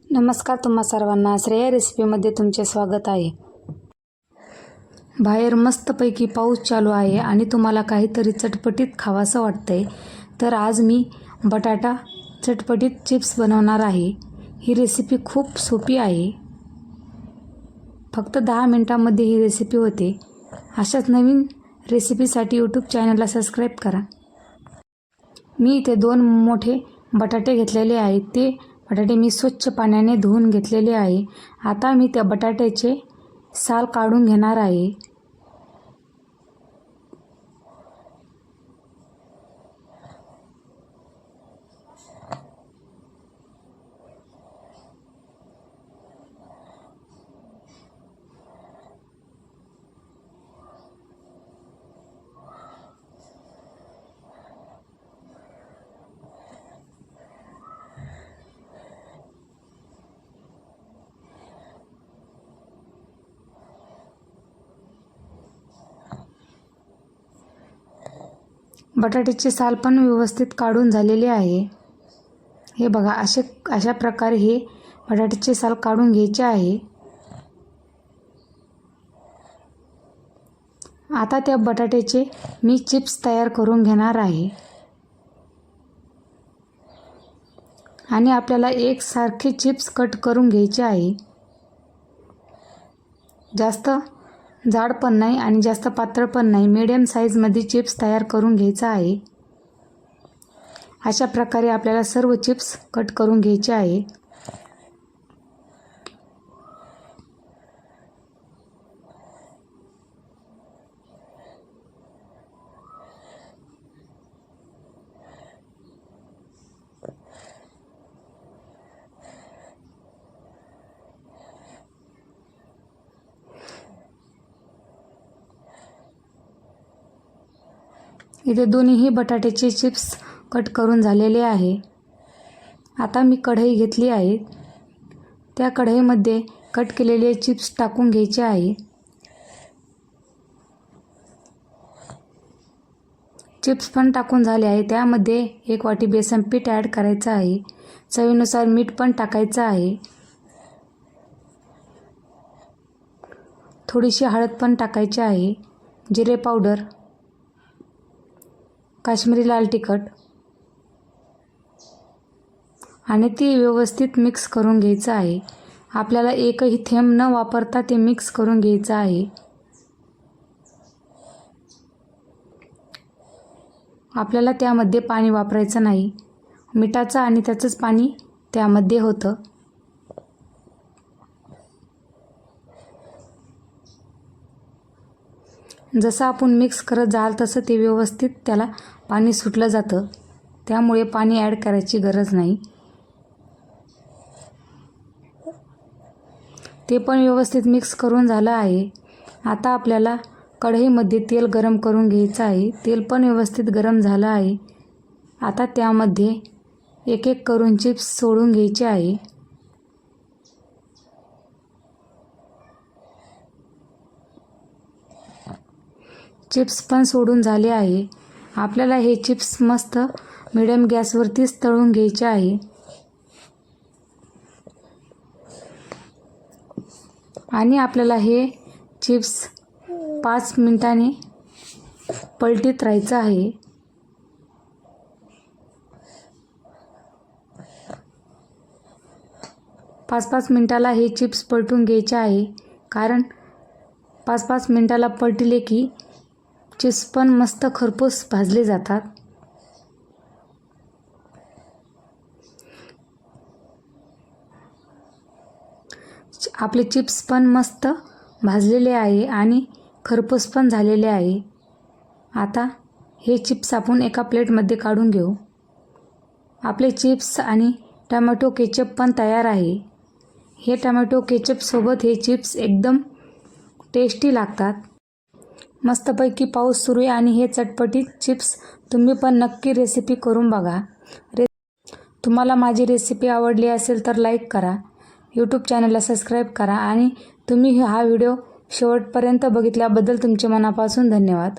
नमस्कार तुम्हा सर्वांना श्रेया रेसिपीमध्ये तुमचे स्वागत आहे। बाहेर मस्तपैकी पाऊस चालू आहे आणि तुम्हाला काहीतरी चटपटीत खावासं वाटतंय, तर आज मी बटाटा चटपटीत चिप्स बनवणार आहे। ही रेसिपी खूप सोपी आहे, फक्त 10 मिनिटांमध्ये ही रेसिपी होते। अशाच नवीन रेसिपीसाठी यूट्यूब चॅनलला सबस्क्राईब करा। मी इथे 2 मोठे बटाटे घेतलेले आहेत। ते बटाटे मी स्वच्छ पाण्याने धुवून घेतलेले आहे। आता मी त्या बटाट्याचे साल काढून घेणार आहे। बटाट्याचे साल पण व्यवस्थित काढून झालेले आहे। हे बघा, अशा प्रकारे हे बटाट्याचे साल काढून घ्यायचे आहे। आता त्या बटाट्याचे मी चिप्स तयार करून घेणार आहे आणि आपल्याला एकसारखे चिप्स कट करून घ्यायचे आहे। जास्त जाड पण नाही आणि जास्त पातळ पण नाही, मीडियम साईजमध्ये चिप्स तयार करून घ्यायचा आहे। अशा प्रकारे आपल्याला सर्व चिप्स कट करून घ्यायचे आहे। इथे दोन्हीही बटाट्याचे चिप्स कट करून झालेले आहे। आता मी कढई घेतली आहे, त्या कढईमध्ये कट केलेले चिप्स टाकून घ्यायचे आहे। चिप्स पण टाकून झाले आहे। त्यामध्ये 1 वाटी बेसन पीठ ॲड करायचं आहे। चवीनुसार मीठ पण टाकायचं आहे। थोडीशी हळद पण टाकायची आहे। जिरे पावडर, काश्मीरी लाल तिखट आणि ती व्यवस्थित मिक्स करून घ्यायचं आहे। आपल्याला एकही थेंब न वापरता ते मिक्स करून घ्यायचं आहे। आपल्याला त्यामध्ये पाणी वापरायचं नाही, मिठाचं आणि त्याचंच पाणी त्यामध्ये होतं। जसं आपण मिक्स करत जाल तसं ते व्यवस्थित त्याला पाणी सुटलं जातं, त्यामुळे पाणी ॲड करायची गरज नाही। ते पण व्यवस्थित मिक्स करून झालं आहे। आता आपल्याला कढईमध्ये तेल गरम करून घ्यायचं आहे। तेल पण व्यवस्थित गरम झालं आहे। आता त्यामध्ये एक एक करून चिप्स सोडून घ्यायचे आहे। चिप्स पण सोडून झाले आहे। आपल्याला हे चिप्स मस्त मिडियम गॅसवरतीच तळून घ्यायचे आहे आणि आपल्याला हे चिप्स 5 मिनिटांनी पलटीत राहायचं आहे। 5-5 मिनिटाला हे चिप्स पलटून घ्यायचे आहे, कारण 5-5 मिनिटाला पलटले की चिप्स पण मस्त खरपूस भाजले जातात। आपले चिप्स पण मस्त भाजलेले आहे आणि खरपूस पण झालेले आहे। आता हे चिप्स आपण एका प्लेटमध्ये काढून घेऊ। आपले चिप्स आणि टोमॅटो केचप पण तयार आहे। हे टोमॅटो केचप सोबत हे चिप्स एकदम टेस्टी लागतात। मस्तपैकी पाऊस सुरू आहे आणि हे चटपटीत चिप्स तुम्ही पण नक्की रेसिपी करून बघा। तुम्हाला माझी रेसिपी आवडली असेल तर लाईक करा, यूट्यूब चॅनलला सबस्क्राईब करा आणि तुम्ही हा व्हिडिओ शेवटपर्यंत बघितल्याबद्दल तुमचे मनापासून धन्यवाद।